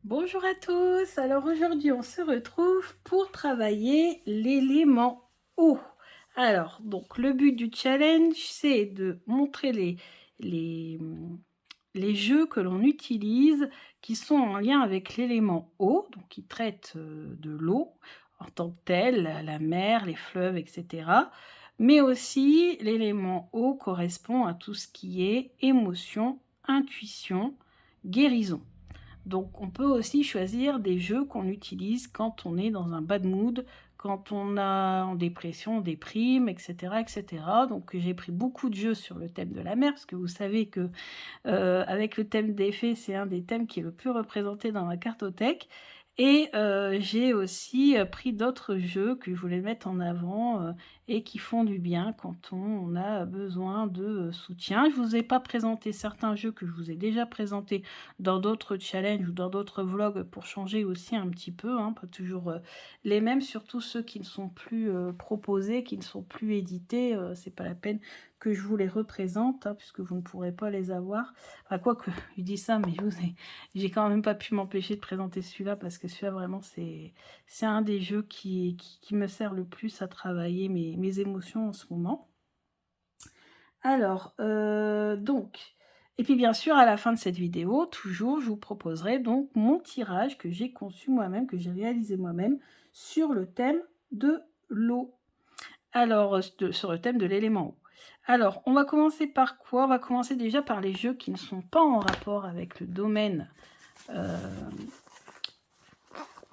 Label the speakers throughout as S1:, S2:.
S1: Bonjour à tous, alors aujourd'hui on se retrouve pour travailler l'élément eau. Alors, donc le but du challenge c'est de montrer les, les jeux que l'on utilise qui sont en lien avec l'élément eau, donc qui traitent de l'eau en tant que telle, la mer, les fleuves, etc. Mais aussi l'élément eau correspond à tout ce qui est émotion, intuition, guérison. Donc on peut aussi choisir des jeux qu'on utilise quand on est dans un bad mood, quand on a en dépression, déprime, etc., etc. Donc j'ai pris beaucoup de jeux sur le thème de la mer, parce que vous savez que avec le thème des fées, c'est un des thèmes qui est le plus représenté dans la cartothèque. Et j'ai aussi pris d'autres jeux que je voulais mettre en avant et qui font du bien quand on a besoin de soutien. Je vous ai pas présenté certains jeux que je vous ai déjà présentés dans d'autres challenges ou dans d'autres vlogs pour changer aussi un petit peu, hein, pas toujours les mêmes, surtout ceux qui ne sont plus proposés, qui ne sont plus édités. C'est pas la peine que je vous les représente, hein, puisque vous ne pourrez pas les avoir. Enfin, quoi que, je dis ça, mais j'ai quand même pas pu m'empêcher de présenter celui-là, parce que celui-là, vraiment, c'est un des jeux qui me sert le plus à travailler mes émotions en ce moment. Alors, donc, et puis bien sûr, à la fin de cette vidéo, toujours, je vous proposerai donc mon tirage que j'ai conçu moi-même, que j'ai réalisé moi-même, sur le thème de l'eau. Alors, sur le thème de l'élément eau. Alors, on va commencer par quoi? On va commencer déjà par les jeux qui ne sont pas en rapport avec le domaine,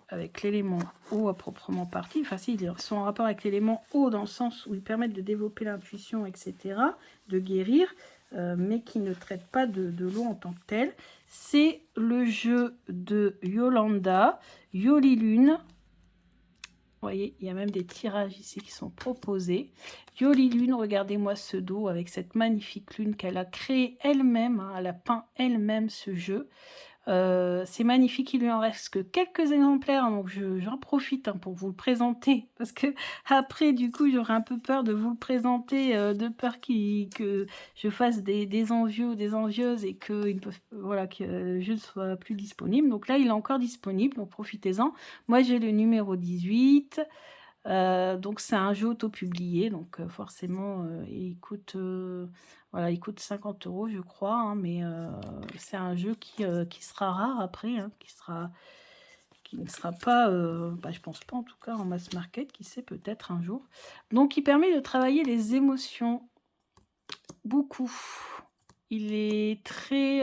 S1: avec l'élément eau à proprement partie. Enfin, si, ils sont en rapport avec l'élément eau dans le sens où ils permettent de développer l'intuition, etc., de guérir, mais qui ne traitent pas de l'eau en tant que telle. C'est le jeu de Yolanda, Yolilune. Vous voyez, il y a même des tirages ici qui sont proposés. Yoli Lune, regardez-moi ce dos avec cette magnifique lune qu'elle a créée elle-même. Hein, elle a peint elle-même ce jeu. C'est magnifique, il lui en reste que quelques exemplaires, donc j'en profite pour vous le présenter, parce que après du coup j'aurais un peu peur de vous le présenter, de peur que je fasse des envieux ou des envieuses et que, voilà, que le jeu ne soit plus disponible. Donc là il est encore disponible, donc profitez-en. Moi j'ai le numéro 18, donc c'est un jeu auto-publié, donc forcément il coûte, voilà, il coûte 50 € je crois, hein, mais c'est un jeu qui sera rare après, hein, qui ne sera pas, bah, je pense pas en tout cas en mass market, qui sait, peut-être un jour. Donc il permet de travailler les émotions beaucoup. Il est très,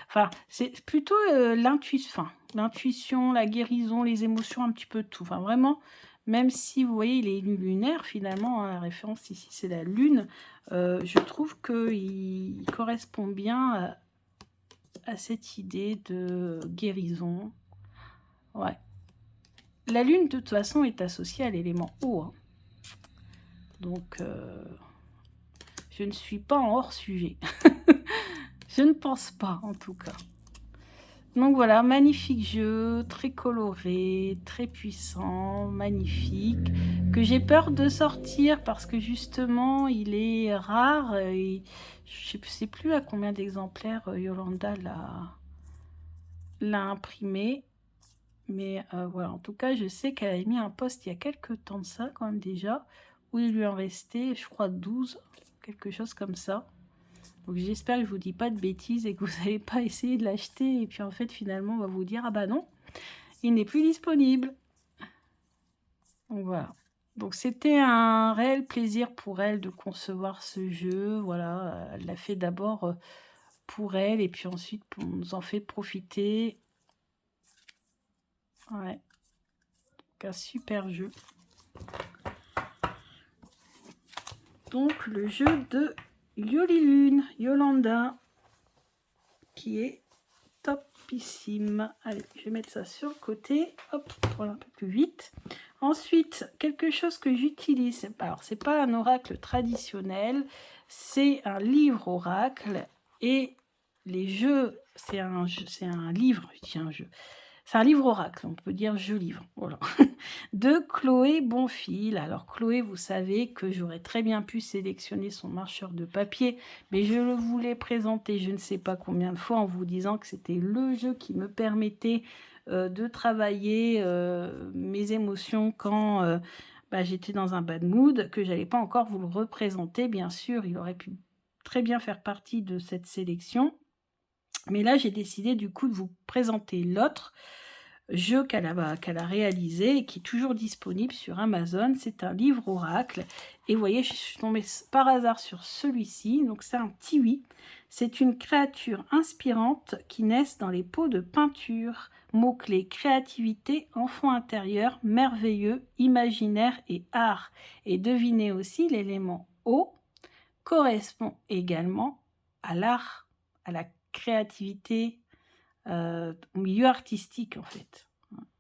S1: enfin c'est plutôt l'intuition, la guérison, les émotions, un petit peu de tout. Enfin vraiment, même si vous voyez il est lunaire finalement, hein, la référence ici c'est la lune, je trouve qu'il correspond bien à cette idée de guérison. Ouais. La lune de toute façon est associée à l'élément eau, hein. Donc je ne suis pas en hors sujet. Je ne pense pas en tout cas. Donc voilà, magnifique jeu, très coloré, très puissant, magnifique, que j'ai peur de sortir parce que justement il est rare. Et je ne sais plus à combien d'exemplaires Yolanda l'a imprimé. Mais voilà, en tout cas, je sais qu'elle a mis un post il y a quelques temps de ça, quand même déjà, où il lui en restait, je crois, 12, quelque chose comme ça. Donc j'espère que je vous dis pas de bêtises et que vous n'allez pas essayer de l'acheter. Et puis en fait, finalement, on va vous dire, ah bah non, il n'est plus disponible. Donc voilà. Donc c'était un réel plaisir pour elle de concevoir ce jeu. Voilà, elle l'a fait d'abord pour elle et puis ensuite on nous en fait profiter. Ouais, donc un super jeu. Donc le jeu de Yolilune, Yolanda, qui est topissime. Allez, je vais mettre ça sur le côté, hop, pour aller un peu plus vite. Ensuite, quelque chose que j'utilise, alors c'est pas un oracle traditionnel, c'est un livre oracle, et les jeux, c'est un livre, je dis un jeu, c'est un livre oracle, on peut dire jeu-livre, voilà, de Chloé Bonfil. Alors Chloé, vous savez que j'aurais très bien pu sélectionner son marcheur de papier, mais je le voulais présenter je ne sais pas combien de fois en vous disant que c'était le jeu qui me permettait de travailler mes émotions quand j'étais dans un bad mood, que j'allais pas encore vous le représenter. Bien sûr, il aurait pu très bien faire partie de cette sélection. Mais là, j'ai décidé du coup de vous présenter l'autre jeu qu'elle a réalisé et qui est toujours disponible sur Amazon. C'est un livre oracle. Et vous voyez, je suis tombée par hasard sur celui-ci. Donc c'est un tiwi. C'est une créature inspirante qui naît dans les pots de peinture. Mots-clés: créativité, enfant intérieur, merveilleux, imaginaire et art. Et devinez aussi, l'élément eau correspond également à l'art, à la créativité, au milieu artistique en fait.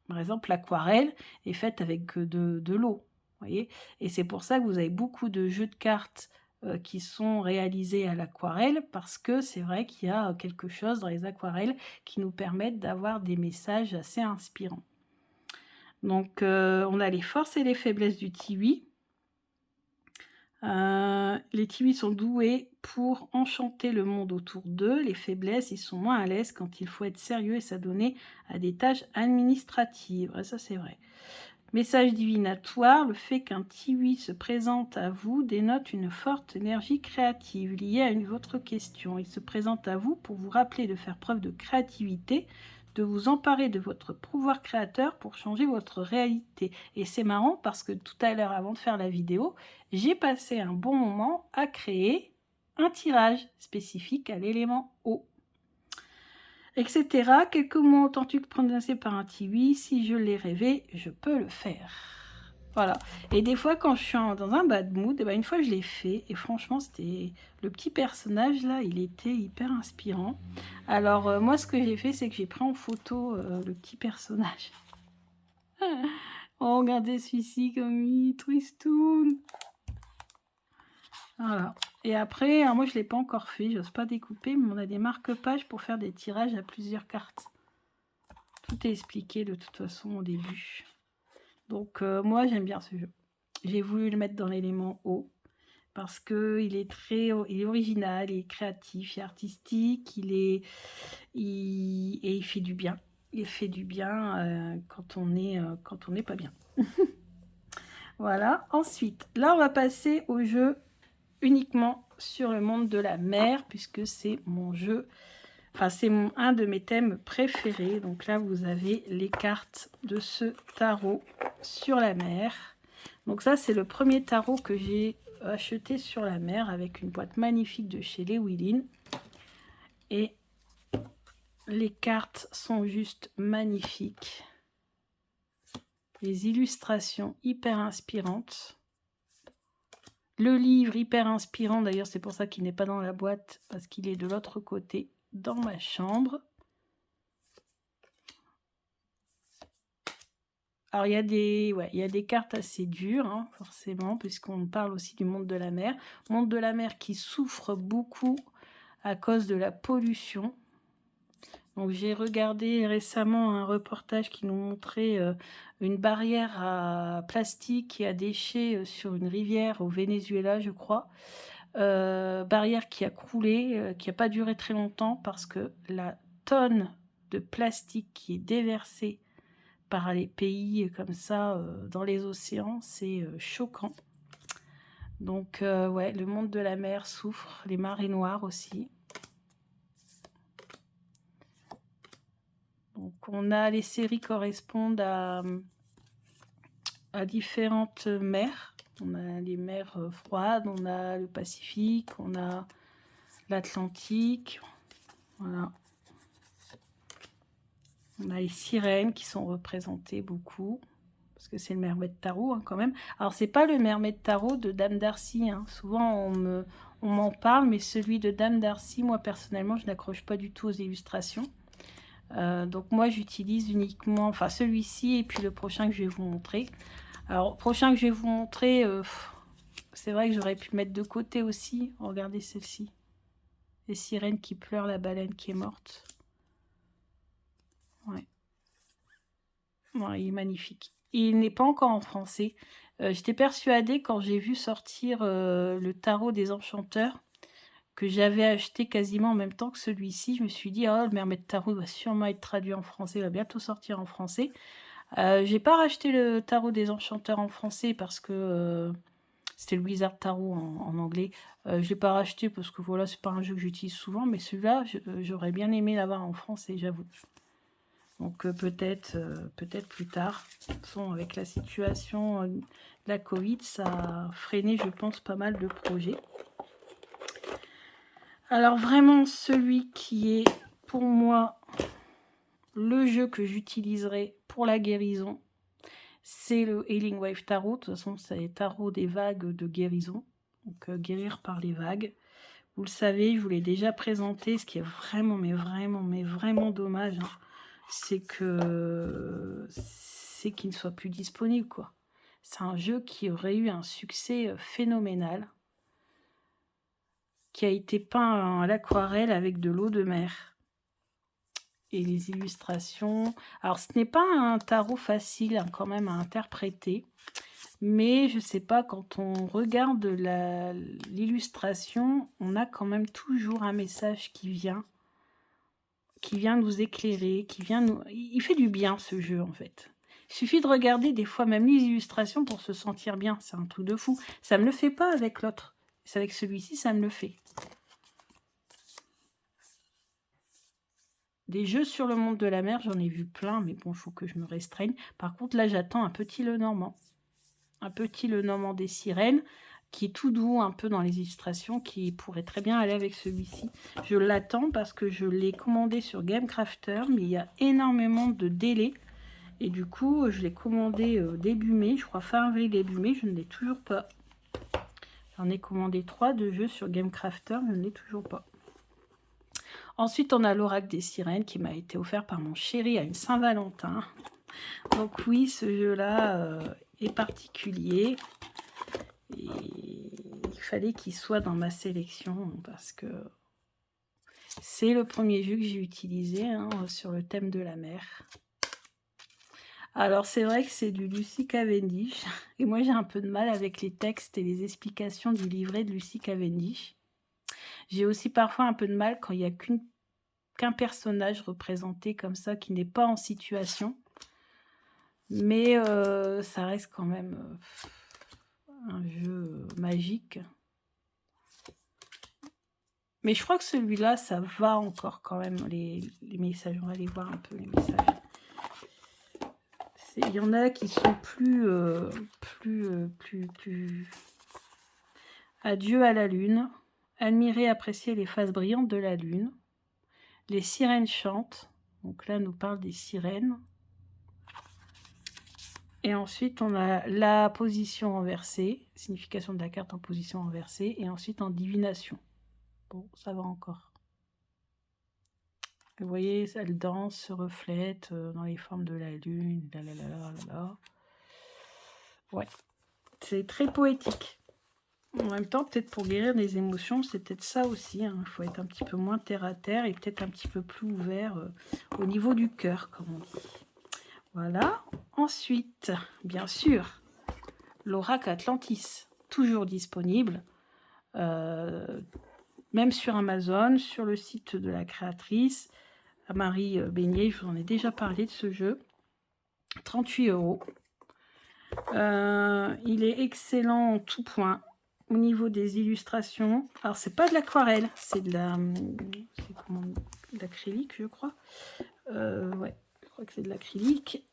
S1: Par exemple, l'aquarelle est faite avec de l'eau, voyez. Et c'est pour ça que vous avez beaucoup de jeux de cartes qui sont réalisés à l'aquarelle, parce que c'est vrai qu'il y a quelque chose dans les aquarelles qui nous permettent d'avoir des messages assez inspirants. Donc, on a les forces et les faiblesses du tiwi. Les tiwis sont doués pour enchanter le monde autour d'eux. Les faiblesses, ils sont moins à l'aise quand il faut être sérieux et s'adonner à des tâches administratives. Ça, c'est vrai. Message divinatoire: le fait qu'un tiwi se présente à vous dénote une forte énergie créative liée à votre question. Il se présente à vous pour vous rappeler de faire preuve de créativité, de vous emparer de votre pouvoir créateur pour changer votre réalité. Et c'est marrant parce que tout à l'heure, avant de faire la vidéo, j'ai passé un bon moment à créer un tirage spécifique à l'élément eau, etc. Quelques mots entendus prononcés par un tiwi: si je l'ai rêvé, je peux le faire. Voilà. Et des fois, quand je suis dans un bad mood, une fois je l'ai fait, et franchement, c'était le petit personnage là, il était hyper inspirant. Alors moi, ce que j'ai fait, c'est que j'ai pris en photo le petit personnage. Oh, regardez celui-ci comme il est tristoun. Voilà. Et après, moi je ne l'ai pas encore fait, j'ose pas découper, mais on a des marque-pages pour faire des tirages à plusieurs cartes. Tout est expliqué de toute façon au début. Donc moi j'aime bien ce jeu. J'ai voulu le mettre dans l'élément eau parce qu'il est il est original, il est créatif, il est artistique, et il fait du bien. Il fait du bien quand on n'est pas bien. Voilà. Ensuite, là on va passer au jeu uniquement sur le monde de la mer, puisque c'est mon jeu, enfin c'est un de mes thèmes préférés. Donc là vous avez les cartes de ce tarot sur la mer. Donc ça c'est le premier tarot que j'ai acheté sur la mer, avec une boîte magnifique de chez Lewilin. Et les cartes sont juste magnifiques. Les illustrations hyper inspirantes. Le livre hyper inspirant, d'ailleurs c'est pour ça qu'il n'est pas dans la boîte, parce qu'il est de l'autre côté dans ma chambre. Alors il y a des cartes assez dures, hein, forcément, puisqu'on parle aussi du monde de la mer. Monde de la mer qui souffre beaucoup à cause de la pollution. Donc j'ai regardé récemment un reportage qui nous montrait une barrière à plastique et à déchets sur une rivière au Venezuela, je crois. Barrière qui a croulé, qui n'a pas duré très longtemps, parce que la tonne de plastique qui est déversée par les pays comme ça dans les océans, c'est choquant. Donc ouais, le monde de la mer souffre, les marées noires aussi. Donc on a les séries correspondent à différentes mers. On a les mers froides, on a le Pacifique, on a l'Atlantique. Voilà. On a les sirènes qui sont représentées beaucoup, parce que c'est le Mermaid de Tarot quand même. Alors c'est pas le Mermaid de Tarot de Dame Darcy, hein. Souvent on m'en parle, mais celui de Dame Darcy, moi personnellement, je n'accroche pas du tout aux illustrations. Donc moi j'utilise uniquement, enfin celui-ci et puis le prochain que je vais vous montrer. Alors prochain que je vais vous montrer, c'est vrai que j'aurais pu mettre de côté aussi. Regardez celle-ci, les sirènes qui pleurent, la baleine qui est morte. Ouais. Ouais, il est magnifique. Il n'est pas encore en français. J'étais persuadée quand j'ai vu sortir le tarot des enchanteurs que j'avais acheté quasiment en même temps que celui-ci. Je me suis dit, oh, le Mermaid Tarot va sûrement être traduit en français, va bientôt sortir en français. J'ai pas racheté le Tarot des Enchanteurs en français parce que c'était le Wizard Tarot en anglais. Je l'ai pas racheté parce que voilà, c'est pas un jeu que j'utilise souvent, mais celui-là, j'aurais bien aimé l'avoir en français, j'avoue. Donc peut-être plus tard. De toute façon, avec la situation de la Covid, ça a freiné, je pense, pas mal de projets. Alors vraiment, celui qui est pour moi le jeu que j'utiliserai pour la guérison, c'est le Healing Wave Tarot. De toute façon, c'est les tarots des vagues de guérison. Donc guérir par les vagues. Vous le savez, je vous l'ai déjà présenté. Ce qui est vraiment, mais vraiment dommage, hein, c'est qu'il ne soit plus disponible, quoi. C'est un jeu qui aurait eu un succès phénoménal, qui a été peint à l'aquarelle avec de l'eau de mer. Et les illustrations... Alors, ce n'est pas un tarot facile, hein, quand même, à interpréter. Mais je sais pas, quand on regarde l'illustration, on a quand même toujours un message qui vient nous éclairer, Il fait du bien, ce jeu, en fait. Il suffit de regarder des fois même les illustrations pour se sentir bien. C'est un truc de fou. Ça me le fait pas avec l'autre. C'est avec celui-ci, ça me le fait. Des jeux sur le monde de la mer, j'en ai vu plein, mais bon, il faut que je me restreigne. Par contre, là, j'attends un petit Lenormand. Un petit Lenormand des sirènes, qui est tout doux, un peu dans les illustrations, qui pourrait très bien aller avec celui-ci. Je l'attends parce que je l'ai commandé sur GameCrafter, mais il y a énormément de délais. Et du coup, je l'ai commandé début mai, je crois fin avril, début mai, je ne l'ai toujours pas. J'en ai commandé 3 de jeux sur GameCrafter, mais je ne l'ai toujours pas. Ensuite, on a l'Oracle des Sirènes qui m'a été offert par mon chéri à une Saint-Valentin. Donc oui, ce jeu-là est particulier. Et il fallait qu'il soit dans ma sélection parce que c'est le premier jeu que j'ai utilisé, hein, sur le thème de la mer. Alors c'est vrai que c'est du Lucy Cavendish. Et moi j'ai un peu de mal avec les textes et les explications du livret de Lucy Cavendish. J'ai aussi parfois un peu de mal quand il n'y a qu'un personnage représenté comme ça qui n'est pas en situation. Mais ça reste quand même un jeu magique. Mais je crois que celui-là, ça va encore quand même, les messages. On va aller voir un peu les messages. Il y en a qui sont plus... Adieu à la lune. Admirer, apprécier les phases brillantes de la lune. Les sirènes chantent. Donc là, nous parle des sirènes. Et ensuite, on a la position renversée. Signification de la carte en position renversée. Et ensuite, en divination. Bon, ça va encore. Vous voyez, elle danse, se reflète dans les formes de la lune. Ouais, c'est très poétique. En même temps, peut-être pour guérir des émotions, c'est peut-être ça aussi. Hein. Il faut être un petit peu moins terre à terre et peut-être un petit peu plus ouvert au niveau du cœur, comme on dit. Voilà. Ensuite, bien sûr, l'Oracle Atlantis, toujours disponible. Même sur Amazon, sur le site de la créatrice, Marie Beignet, je vous en ai déjà parlé de ce jeu. 38 €. Il est excellent en tout point. Au niveau des illustrations, alors c'est pas de l'aquarelle, c'est de l'acrylique, je crois. Ouais, je crois que c'est de l'acrylique.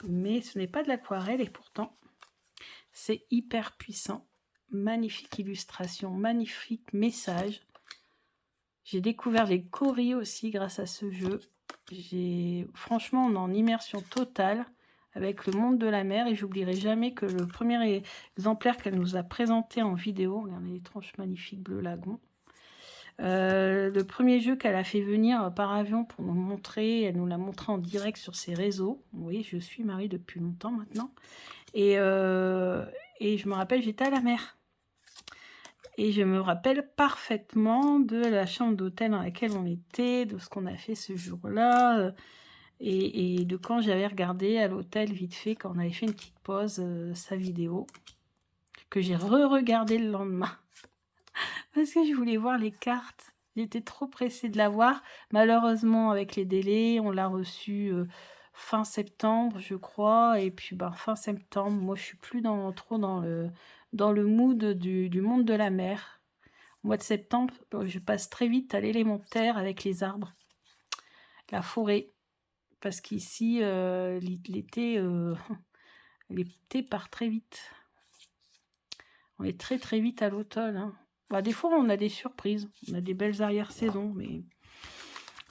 S1: Mais ce n'est pas de l'aquarelle et pourtant, c'est hyper puissant. Magnifique illustration, magnifique message. J'ai découvert les Coris aussi grâce à ce jeu. Franchement, on est en immersion totale avec le monde de la mer. Et j'oublierai jamais que le premier exemplaire qu'elle nous a présenté en vidéo, regardez les tranches magnifiques bleu lagon. Le premier jeu qu'elle a fait venir par avion pour nous montrer, elle nous l'a montré en direct sur ses réseaux. Oui, je suis Marie depuis longtemps maintenant. Et je me rappelle, j'étais à la mer. Et je me rappelle parfaitement de la chambre d'hôtel dans laquelle on était, de ce qu'on a fait ce jour-là, et de quand j'avais regardé à l'hôtel vite fait, quand on avait fait une petite pause, sa vidéo, que j'ai re-regardé le lendemain. parce que je voulais voir les cartes. J'étais trop pressée de l'avoir. Malheureusement, avec les délais, on l'a reçu fin septembre, je crois. Et puis, ben, fin septembre, moi, je suis plus trop dans le mood du monde de la mer. Au mois de septembre, je passe très vite à l'élémentaire avec les arbres, la forêt. Parce qu'ici, l'été, l'été part très vite. On est très très vite à l'automne. Hein. Bah, des fois, on a des surprises. On a des belles arrière-saisons. Mais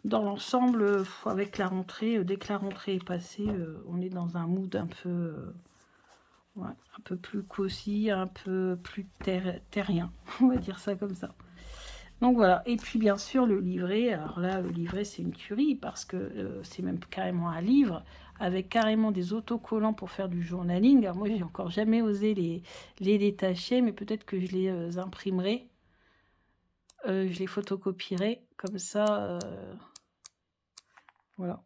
S1: dans l'ensemble, avec la rentrée, dès que la rentrée est passée, on est dans un mood ouais, un peu plus cosy, un peu plus terrien. On va dire ça comme ça. Donc voilà, et puis bien sûr le livret, alors là le livret c'est une tuerie parce que c'est même carrément un livre avec carrément des autocollants pour faire du journaling. Alors moi j'ai encore jamais osé les détacher, mais peut-être que je les imprimerai, je les photocopierai, comme ça, voilà.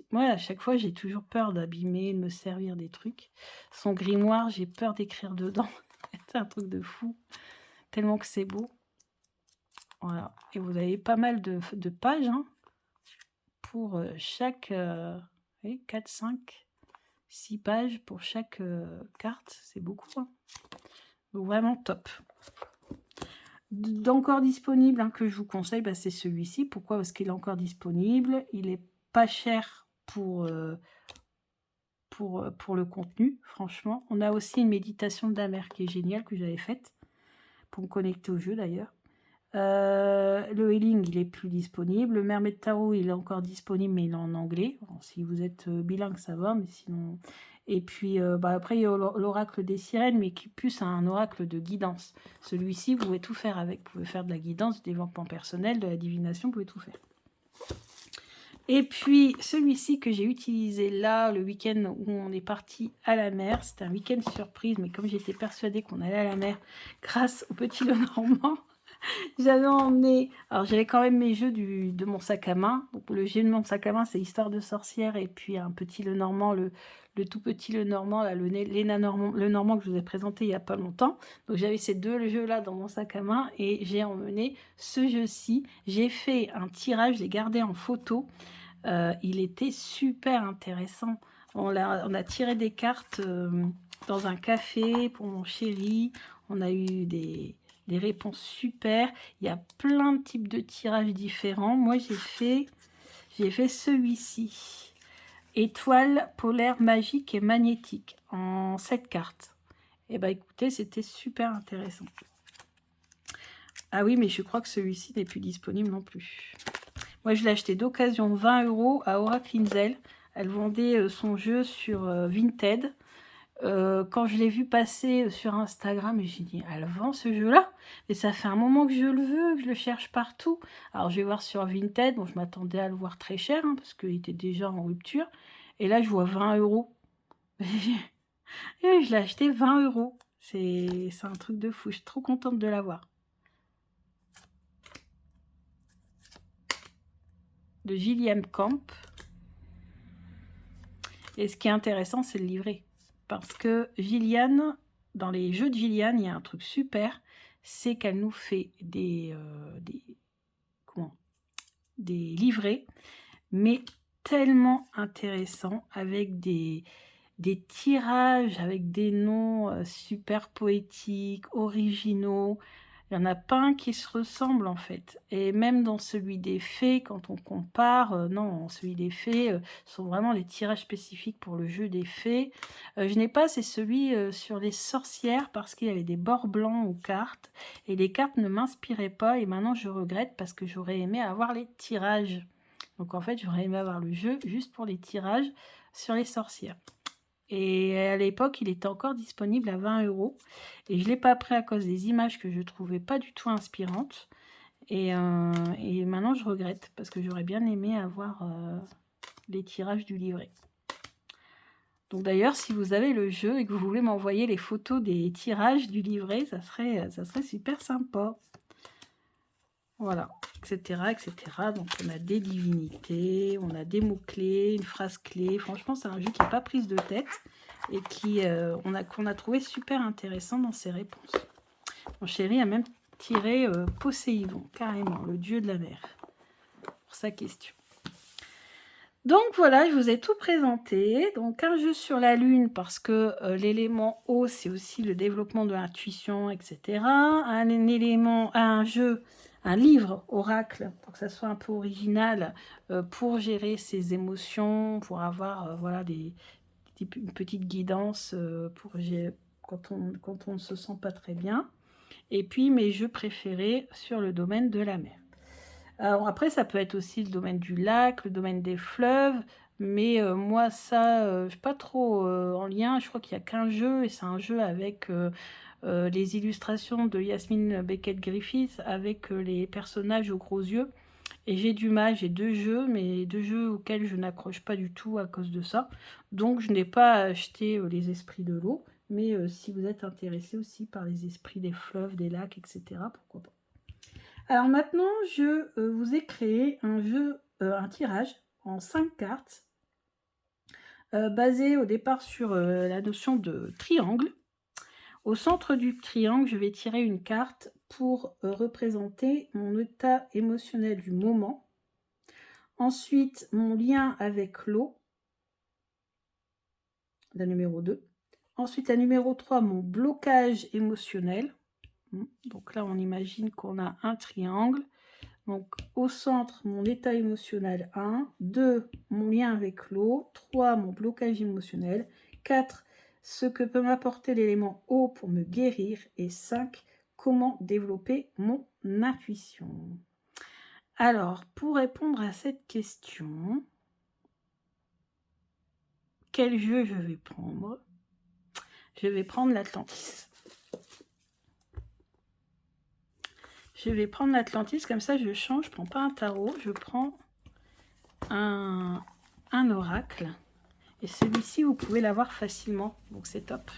S1: Moi à chaque fois j'ai toujours peur d'abîmer, de me servir des trucs. Son grimoire, j'ai peur d'écrire dedans, c'est un truc de fou, tellement que c'est beau. Voilà, et vous avez pas mal de pages hein, pour chaque 4, 5, 6 pages pour chaque carte, c'est beaucoup. Hein. Donc vraiment top. D'encore disponible, hein, que je vous conseille, bah, c'est celui-ci. Pourquoi? Parce qu'il est encore disponible. Il est pas cher pour le contenu, franchement. On a aussi une méditation de la mer qui est géniale, que j'avais faite, pour me connecter au jeu d'ailleurs. Le Healing, il est plus disponible. Le Mermaid Tarot, il est encore disponible, mais il est en anglais. Bon, si vous êtes bilingue, ça va, mais sinon... Et puis, bah, après, il y a l'oracle des sirènes, mais qui est plus un oracle de guidance. Celui-ci, vous pouvez tout faire avec. Vous pouvez faire de la guidance, du développement personnel, de la divination, vous pouvez tout faire. Et puis, celui-ci que j'ai utilisé là, le week-end où on est parti à la mer, c'était un week-end surprise, mais comme j'étais persuadée qu'on allait à la mer grâce au Petit Lenormand, j'avais emmené, alors j'avais quand même mes jeux de mon sac à main. Donc le jeu de mon sac à main, c'est Histoire de sorcière et puis un petit Lenormand, le tout petit Lenormand, là, le Normand que je vous ai présenté il n'y a pas longtemps. Donc j'avais ces deux jeux-là dans mon sac à main et j'ai emmené ce jeu-ci. J'ai fait un tirage, je l'ai gardé en photo. Il était super intéressant. On a tiré des cartes dans un café pour mon chéri. On a eu des réponses super. Il y a plein de types de tirages différents. Moi, j'ai fait celui-ci. Étoile polaire magique et magnétique en 7 cartes. Et bah écoutez, c'était super intéressant. Ah oui, mais je crois que celui-ci n'est plus disponible non plus. Moi, je l'ai acheté d'occasion 20 € à Aura Quinzel. Elle vendait son jeu sur Vinted. Quand je l'ai vu passer sur Instagram, j'ai dit, elle vend ce jeu-là? Mais ça fait un moment que je le veux, que je le cherche partout. Alors, je vais voir sur Vinted. Bon, je m'attendais à le voir très cher, hein, parce qu'il était déjà en rupture. Et là, je vois 20 €. Et je l'ai acheté 20 €. C'est un truc de fou. Je suis trop contente de l'avoir. De Gillian Camp. Et ce qui est intéressant, c'est le livret. Parce que Gillian, dans les jeux de Gillian, il y a un truc super, c'est qu'elle nous fait des livrets, mais tellement intéressants, avec des tirages, avec des noms super poétiques, originaux. Il n'y en a pas un qui se ressemble en fait. Et même dans celui des fées, quand on compare, non, celui des fées sont vraiment les tirages spécifiques pour le jeu des fées. Je n'ai pas, c'est celui sur les sorcières parce qu'il y avait des bords blancs aux cartes. Et les cartes ne m'inspiraient pas et maintenant je regrette parce que j'aurais aimé avoir les tirages. Donc en fait, j'aurais aimé avoir le jeu juste pour les tirages sur les sorcières. Et à l'époque, il était encore disponible à 20 €. Et je ne l'ai pas pris à cause des images que je ne trouvais pas du tout inspirantes. Et maintenant, je regrette parce que j'aurais bien aimé avoir les tirages du livret. Donc d'ailleurs, si vous avez le jeu et que vous voulez m'envoyer les photos des tirages du livret, ça serait super sympa. Voilà, etc., etc. Donc on a des divinités, on a des mots-clés, une phrase clé. Franchement, c'est un jeu qui n'est pas prise de tête et qu'on a trouvé super intéressant dans ses réponses. Mon chéri a même tirer Poséidon, carrément, le dieu de la mer, pour sa question. Donc voilà, je vous ai tout présenté. Donc un jeu sur la lune parce que l'élément eau, c'est aussi le développement de l'intuition, etc. Un jeu, un livre oracle pour que ça soit un peu original pour gérer ses émotions, pour avoir voilà une petite guidance pour quand on ne se sent pas très bien. Et puis mes jeux préférés sur le domaine de la mer. Alors après, ça peut être aussi le domaine du lac, le domaine des fleuves, mais moi, ça, je ne suis pas trop en lien. Je crois qu'il n'y a qu'un jeu, et c'est un jeu avec les illustrations de Yasmine Beckett-Griffith, avec les personnages aux gros yeux. Et j'ai du mal, j'ai 2 jeux, mais 2 jeux auxquels je n'accroche pas du tout à cause de ça. Donc je n'ai pas acheté les esprits de l'eau, mais si vous êtes intéressé aussi par les esprits des fleuves, des lacs, etc., pourquoi pas. Alors maintenant, je vous ai créé un jeu, un tirage en 5 cartes, basé au départ sur la notion de triangle. Au centre du triangle, je vais tirer une carte pour représenter mon état émotionnel du moment. Ensuite, mon lien avec l'eau, la numéro 2. Ensuite, la numéro 3, mon blocage émotionnel. Donc là, on imagine qu'on a un triangle. Donc, au centre, mon état émotionnel 1, 2, mon lien avec l'eau, 3, mon blocage émotionnel, 4, ce que peut m'apporter l'élément eau pour me guérir, et 5, comment développer mon intuition. Alors, pour répondre à cette question, quel jeu je vais prendre? Je vais prendre l'Atlantis. Je vais prendre l'Atlantis, comme ça je change, je ne prends pas un tarot, je prends un oracle. Et celui-ci, vous pouvez l'avoir facilement, donc c'est top.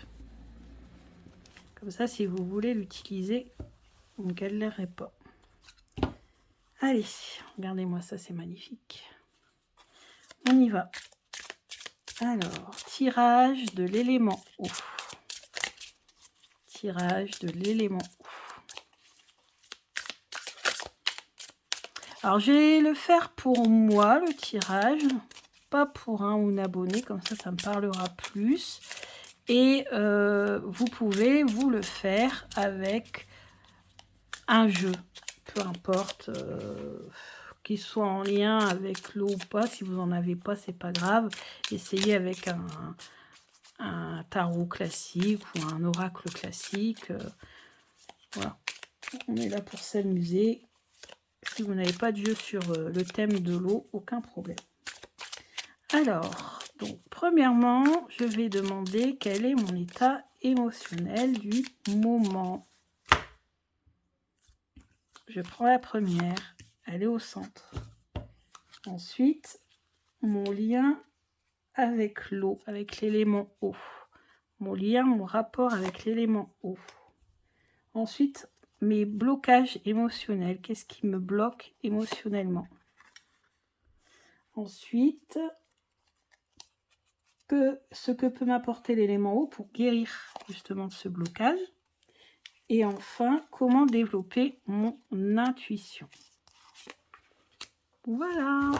S1: Comme ça, si vous voulez l'utiliser, vous ne galérez pas. Allez, regardez-moi ça, c'est magnifique. On y va. Alors, tirage de l'élément eau. Tirage de l'élément eau. Alors, je vais le faire pour moi, le tirage, pas pour un abonné, comme ça me parlera plus. Et vous pouvez vous le faire avec un jeu, peu importe, qu'il soit en lien avec l'eau ou pas. Si vous n'en avez pas, c'est pas grave. Essayez avec un tarot classique ou un oracle classique. Voilà, on est là pour s'amuser. Si vous n'avez pas de jeu sur le thème de l'eau, aucun problème. Alors, donc, premièrement, je vais demander quel est mon état émotionnel du moment. Je prends la première, elle est au centre. Ensuite, mon lien avec l'eau, avec l'élément eau. Mon lien, mon rapport avec l'élément eau. Ensuite, mes blocages émotionnels. Qu'est-ce qui me bloque émotionnellement? Ensuite, ce que peut m'apporter l'élément eau pour guérir justement ce blocage. Et enfin, comment développer mon intuition. Voilà.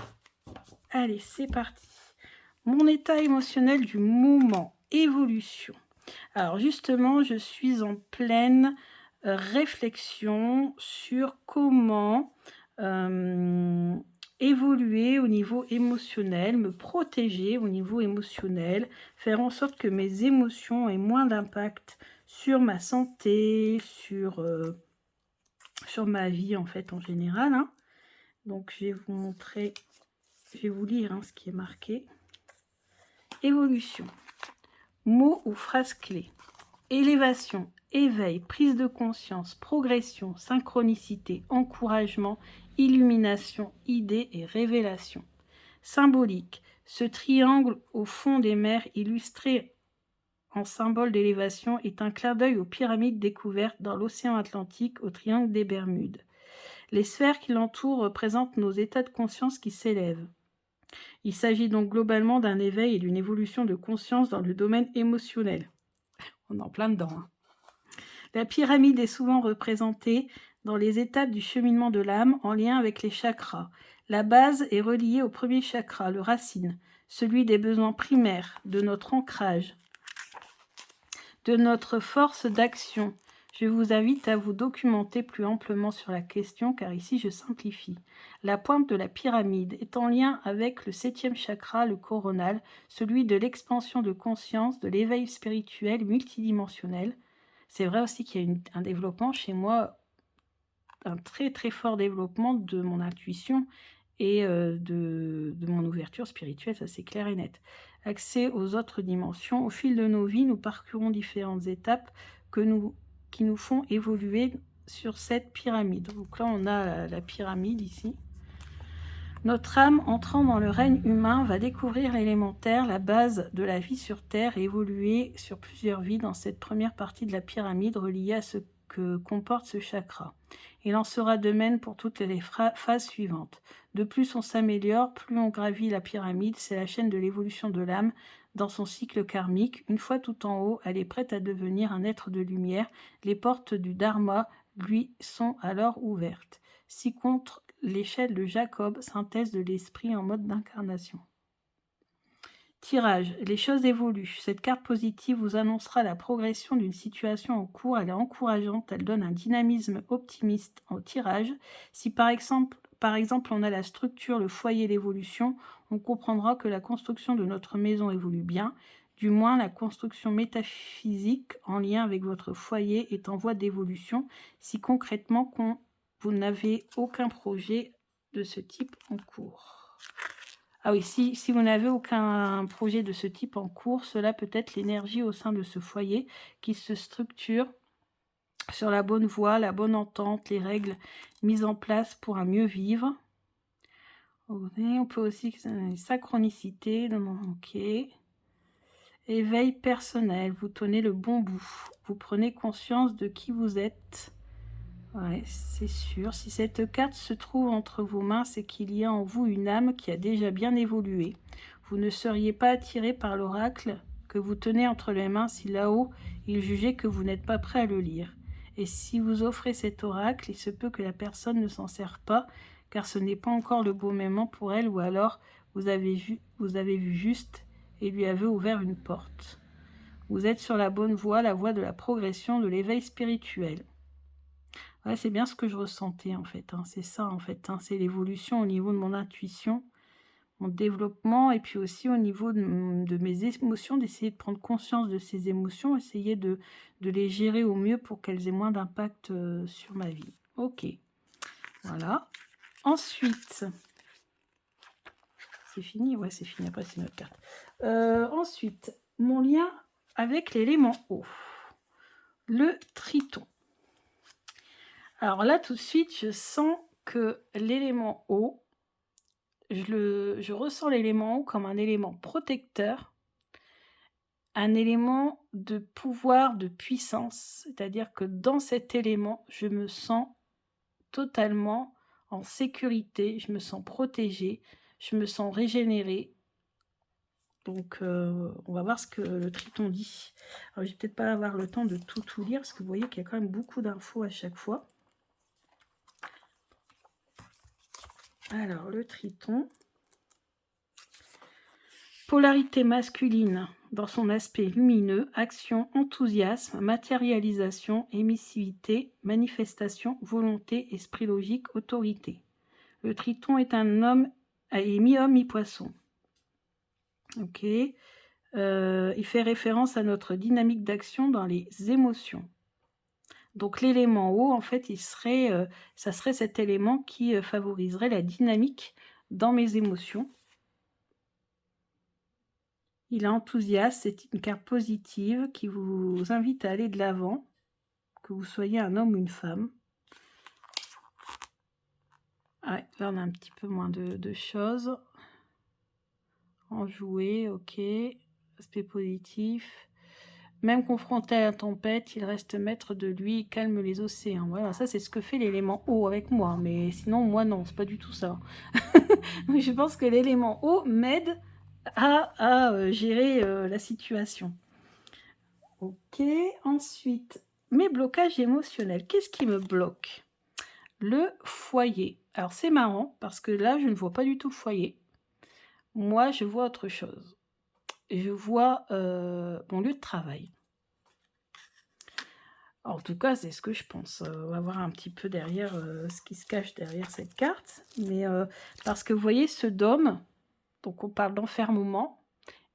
S1: Allez, c'est parti. Mon état émotionnel du moment, évolution. Alors justement, je suis en pleine réflexion sur comment évoluer au niveau émotionnel, me protéger au niveau émotionnel, faire en sorte que mes émotions aient moins d'impact sur ma santé, sur ma vie en fait en général. Hein. Donc je vais vous montrer, je vais vous lire ce qui est marqué. Évolution. Mots ou phrases clés. Élévation, éveil, prise de conscience, progression, synchronicité, encouragement, illumination, idée et révélation. Symbolique. Ce triangle au fond des mers illustré en symbole d'élévation est un clin d'œil aux pyramides découvertes dans l'océan Atlantique au triangle des Bermudes. Les sphères qui l'entourent représentent nos états de conscience qui s'élèvent. Il s'agit donc globalement d'un éveil et d'une évolution de conscience dans le domaine émotionnel. On est en plein dedans. Hein. La pyramide est souvent représentée dans les étapes du cheminement de l'âme en lien avec les chakras. La base est reliée au premier chakra, le racine, celui des besoins primaires, de notre ancrage, de notre force d'action. Je vous invite à vous documenter plus amplement sur la question, car ici je simplifie. La pointe de la pyramide est en lien avec le 7e chakra, le coronal, celui de l'expansion de conscience, de l'éveil spirituel multidimensionnel. C'est vrai aussi qu'il y a un développement chez moi, un très très fort développement de mon intuition et de mon ouverture spirituelle, ça c'est clair et net. Accès aux autres dimensions. Au fil de nos vies, nous parcourons différentes étapes qui nous font évoluer sur cette pyramide. Donc là, on a la pyramide ici. Notre âme, entrant dans le règne humain, va découvrir l'élémentaire, la base de la vie sur Terre, et évoluer sur plusieurs vies dans cette première partie de la pyramide reliée à ce que comporte ce chakra. Il en sera de même pour toutes les phases suivantes. De plus on s'améliore, plus on gravit la pyramide, c'est la chaîne de l'évolution de l'âme dans son cycle karmique. Une fois tout en haut, elle est prête à devenir un être de lumière. Les portes du Dharma lui sont alors ouvertes. Ci-contre l'échelle de Jacob, synthèse de l'esprit en mode d'incarnation. Tirage. Les choses évoluent. Cette carte positive vous annoncera la progression d'une situation en cours. Elle est encourageante. Elle donne un dynamisme optimiste au tirage. Si par exemple on a la structure, le foyer, l'évolution, on comprendra que la construction de notre maison évolue bien. Du moins, la construction métaphysique en lien avec votre foyer est en voie d'évolution. Si concrètement vous n'avez aucun projet de ce type en cours. Ah oui, si vous n'avez aucun projet de ce type en cours, cela peut être l'énergie au sein de ce foyer qui se structure sur la bonne voie, la bonne entente, les règles mises en place pour un mieux vivre. On peut aussi synchronicité, ok. Éveil personnel, vous tenez le bon bout, vous prenez conscience de qui vous êtes. Ouais, c'est sûr. Si cette carte se trouve entre vos mains, c'est qu'il y a en vous une âme qui a déjà bien évolué. Vous ne seriez pas attiré par l'oracle que vous tenez entre les mains si là-haut, il jugeait que vous n'êtes pas prêt à le lire. Et si vous offrez cet oracle, il se peut que la personne ne s'en serve pas, car ce n'est pas encore le bon moment pour elle, ou alors vous avez vu juste et lui avez ouvert une porte. Vous êtes sur la bonne voie, la voie de la progression, de l'éveil spirituel. Ouais, c'est bien ce que je ressentais en fait, c'est ça en fait, c'est l'évolution au niveau de mon intuition, mon développement, et puis aussi au niveau de mes émotions, d'essayer de prendre conscience de ces émotions, essayer de les gérer au mieux pour qu'elles aient moins d'impact sur ma vie. Ok, voilà. Ensuite, c'est fini? Ouais, c'est fini, après c'est notre carte. Ensuite, mon lien avec l'élément eau, le triton. Alors là, tout de suite, je sens que l'élément eau, je ressens l'élément eau comme un élément protecteur, un élément de pouvoir, de puissance. C'est-à-dire que dans cet élément, je me sens totalement en sécurité, je me sens protégée, je me sens régénérée. Donc, on va voir ce que le triton dit. Alors, je vais peut-être pas avoir le temps de tout lire, parce que vous voyez qu'il y a quand même beaucoup d'infos à chaque fois. Alors, le triton. Polarité masculine dans son aspect lumineux, action, enthousiasme, matérialisation, émissivité, manifestation, volonté, esprit logique, autorité. Le triton est un homme, est mi-homme, mi-poisson. Ok. Il fait référence à notre dynamique d'action dans les émotions. Donc l'élément eau, en fait, ça serait cet élément qui favoriserait la dynamique dans mes émotions. Il est enthousiaste, c'est une carte positive qui vous invite à aller de l'avant, que vous soyez un homme ou une femme. Ouais, là on a un petit peu moins de choses. Enjoué, ok. Aspect positif. Même confronté à la tempête, il reste maître de lui et calme les océans. Voilà, ça c'est ce que fait l'élément eau avec moi. Mais sinon, moi non, c'est pas du tout ça. Je pense que l'élément eau m'aide à gérer la situation. Ok, ensuite, mes blocages émotionnels. Qu'est-ce qui me bloque? le foyer. Alors, c'est marrant parce que là, je ne vois pas du tout le foyer. Moi, je vois autre chose. Je vois mon lieu de travail. En tout cas, c'est ce que je pense. On va voir un petit peu derrière ce qui se cache derrière cette carte. Mais parce que vous voyez ce dôme, donc on parle d'enfermement,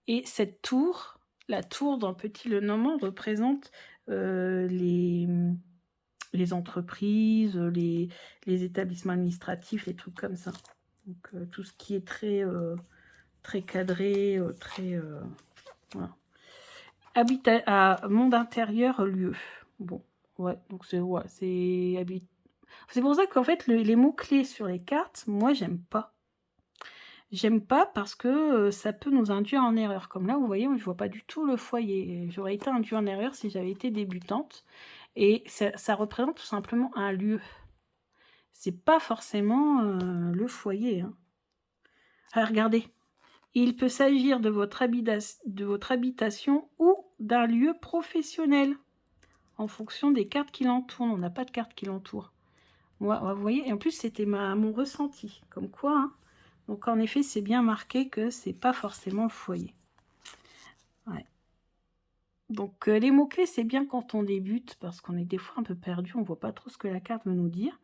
S1: et cette tour, la tour dans Petit Lenormand représente les entreprises, les établissements administratifs, les trucs comme ça. Donc tout ce qui est très, très cadré, très... voilà. Monde intérieur, lieu. Bon, ouais, donc c'est c'est pour ça qu'en fait, les mots-clés sur les cartes, moi, j'aime pas. J'aime pas parce que ça peut nous induire en erreur. Comme là, vous voyez, je vois pas du tout le foyer. J'aurais été induite en erreur si j'avais été débutante. Et ça représente tout simplement un lieu. C'est pas forcément le foyer. Hein. Alors, regardez. Il peut s'agir de votre habitation ou d'un lieu professionnel. En fonction des cartes qui l'entourent. On n'a pas de cartes qui l'entourent. Moi, vous voyez, et en plus, c'était mon ressenti. Comme quoi, hein. Donc, en effet, c'est bien marqué que c'est pas forcément le foyer. Ouais. Donc, les mots-clés, c'est bien quand on débute, parce qu'on est des fois un peu perdu, on voit pas trop ce que la carte veut nous dire.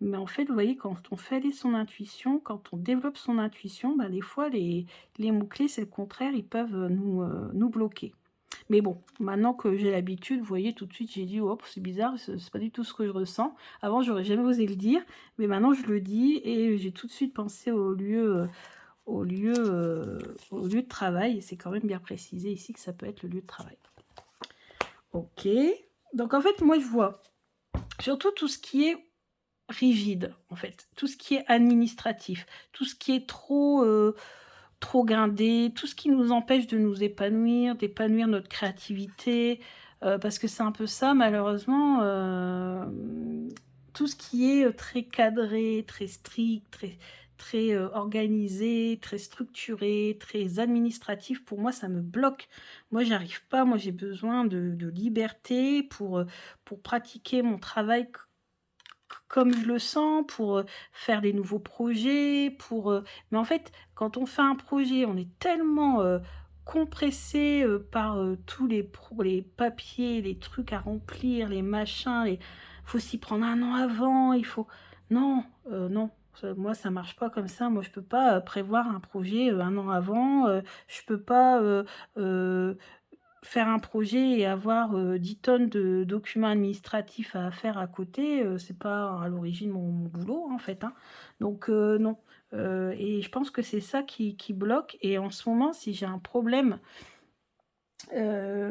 S1: Mais en fait, vous voyez, quand on fait aller son intuition, quand on développe son intuition, ben, des fois, les mots-clés, c'est le contraire, ils peuvent nous bloquer. Mais bon, maintenant que j'ai l'habitude, vous voyez, tout de suite, j'ai dit, oh, c'est bizarre, c'est pas du tout ce que je ressens. Avant, j'aurais jamais osé le dire, mais maintenant, je le dis et j'ai tout de suite pensé au lieu de travail. Et c'est quand même bien précisé ici que ça peut être le lieu de travail. Ok. Donc, en fait, moi, je vois surtout tout ce qui est rigide, en fait. Tout ce qui est administratif, tout ce qui est trop guindé, tout ce qui nous empêche de nous épanouir, d'épanouir notre créativité, parce que c'est un peu ça, malheureusement, tout ce qui est très cadré, très strict, très organisé, très structuré, très administratif, pour moi, ça me bloque. Moi, j'arrive pas, moi, j'ai besoin de liberté pour pratiquer mon travail comme je le sens, pour faire des nouveaux projets, mais en fait, quand on fait un projet, on est tellement compressé par tous les papiers, les trucs à remplir, les machins, il faut s'y prendre un an avant, il faut... Non, non, moi ça marche pas comme ça, moi je peux pas prévoir un projet un an avant, je peux pas... faire un projet et avoir 10 tonnes de documents administratifs à faire à côté, c'est pas à l'origine mon boulot en fait. Hein. Donc non. Et je pense que c'est ça qui bloque. Et en ce moment, si j'ai un problème,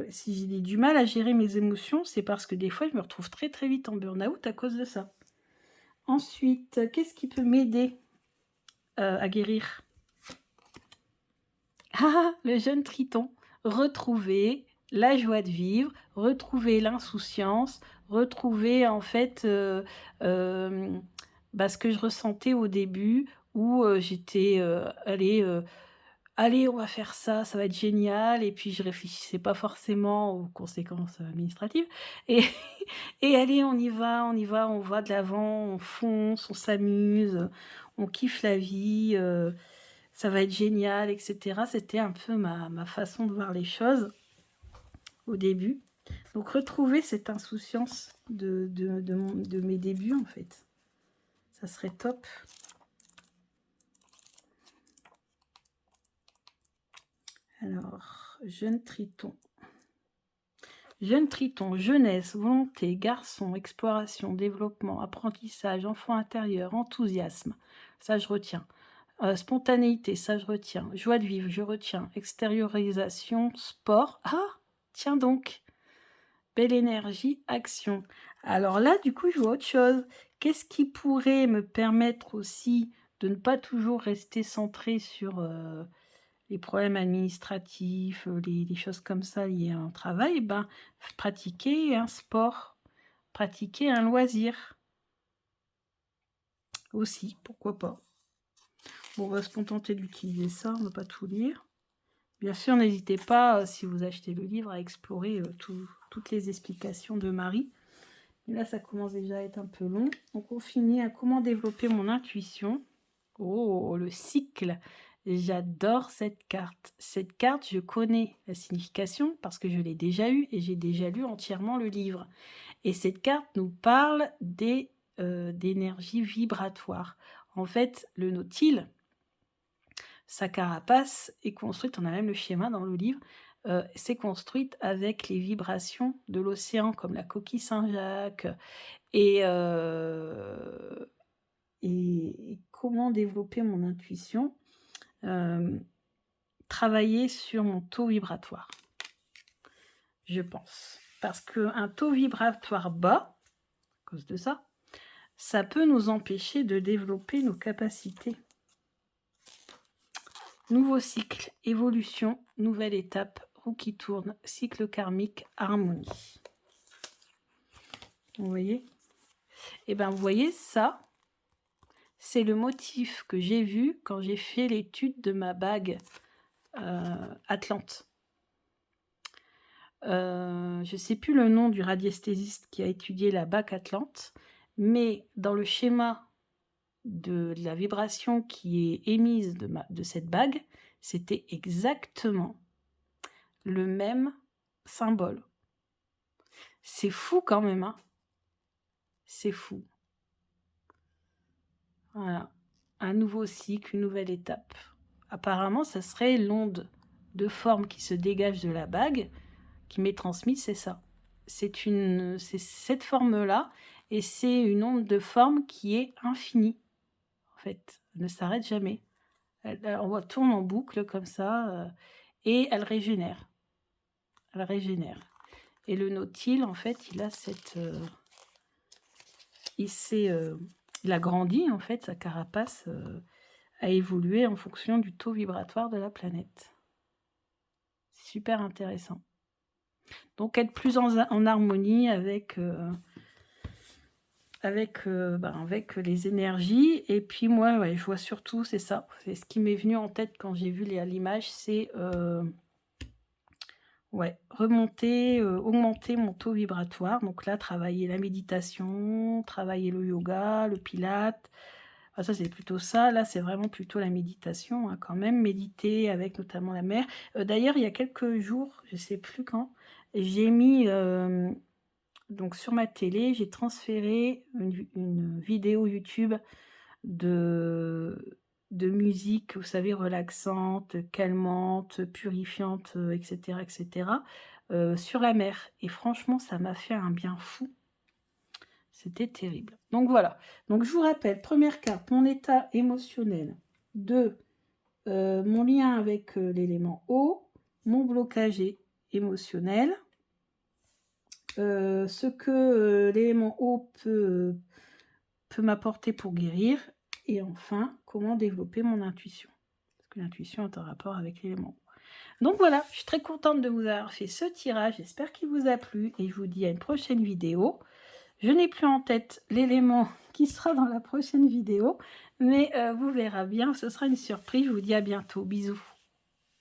S1: si j'ai du mal à gérer mes émotions, c'est parce que des fois, je me retrouve très très vite en burn-out à cause de ça. Ensuite, qu'est-ce qui peut m'aider à guérir? Ah, le jeune Triton. Retrouver la joie de vivre, retrouver l'insouciance, retrouver en fait ce que je ressentais au début où j'étais allez, on va faire ça, ça va être génial, et puis je réfléchissais pas forcément aux conséquences administratives, et, et allez, on y va, on va de l'avant, on fonce, on s'amuse, on kiffe la vie, ça va être génial, etc. C'était un peu ma façon de voir les choses au début. Donc retrouver cette insouciance de mes débuts, en fait. Ça serait top. Alors, jeune Triton. Jeune Triton, jeunesse, volonté, garçon, exploration, développement, apprentissage, enfant intérieur, enthousiasme. Ça, je retiens. Spontanéité, ça, je retiens. Joie de vivre, je retiens. Extériorisation, sport. Ah, tiens donc. Belle énergie, action. Alors là, du coup, je vois autre chose. Qu'est-ce qui pourrait me permettre aussi de ne pas toujours rester centré sur les problèmes administratifs, les choses comme ça liées à un travail? Ben, pratiquer un sport, pratiquer un loisir aussi, pourquoi pas. Bon, on va se contenter d'utiliser ça, on ne va pas tout lire. Bien sûr, n'hésitez pas, si vous achetez le livre, à explorer toutes les explications de Marie. Là, ça commence déjà à être un peu long. Donc, on finit à comment développer mon intuition. Oh, le cycle. J'adore cette carte. Cette carte, je connais la signification parce que je l'ai déjà eue et j'ai déjà lu entièrement le livre. Et cette carte nous parle d'énergie vibratoire. En fait, le nautile, sa carapace est construite, on a même le schéma dans le livre, c'est construite avec les vibrations de l'océan, comme la coquille Saint-Jacques. Et comment développer mon intuition, travailler sur mon taux vibratoire, je pense. Parce qu'un taux vibratoire bas, à cause de ça, ça peut nous empêcher de développer nos capacités. Nouveau cycle, évolution, nouvelle étape, roue qui tourne, cycle karmique, harmonie. Vous voyez? Et bien, vous voyez, ça, c'est le motif que j'ai vu quand j'ai fait l'étude de ma bague Atlante. Je ne sais plus le nom du radiesthésiste qui a étudié la bague Atlante, mais dans le schéma de la vibration qui est émise de cette bague, c'était exactement le même symbole. C'est fou quand même, hein? C'est fou. Voilà. Un nouveau cycle, une nouvelle étape. Apparemment, ça serait l'onde de forme qui se dégage de la bague qui m'est transmise, c'est ça. C'est cette forme-là, et c'est une onde de forme qui est infinie. En fait, elle ne s'arrête jamais. On tourne en boucle comme ça, et elle régénère. Elle régénère. Et le nautile, en fait, il a cette... il a grandi, en fait, sa carapace a évolué en fonction du taux vibratoire de la planète. C'est super intéressant. Donc, être plus en harmonie avec les énergies. Et puis, moi, ouais, je vois surtout, c'est ça. C'est ce qui m'est venu en tête quand j'ai vu l'image, c'est remonter, augmenter mon taux vibratoire. Donc là, travailler la méditation, travailler le yoga, le pilate. Enfin, ça, c'est plutôt ça. Là, c'est vraiment plutôt la méditation, hein, quand même. Méditer avec notamment la mer. D'ailleurs, il y a quelques jours, je ne sais plus quand, j'ai mis... donc sur ma télé, j'ai transféré une vidéo YouTube de musique, vous savez, relaxante, calmante, purifiante, etc., etc., sur la mer. Et franchement, ça m'a fait un bien fou. C'était terrible. Donc voilà. Donc je vous rappelle, première carte, mon état émotionnel. 2, mon lien avec l'élément eau, mon blocage émotionnel. Ce que l'élément eau peut m'apporter pour guérir. Et enfin, comment développer mon intuition. Parce que l'intuition est en rapport avec l'élément eau. Donc voilà, je suis très contente de vous avoir fait ce tirage. J'espère qu'il vous a plu. Et je vous dis à une prochaine vidéo. Je n'ai plus en tête l'élément qui sera dans la prochaine vidéo. Mais vous verrez bien, ce sera une surprise. Je vous dis à bientôt. Bisous.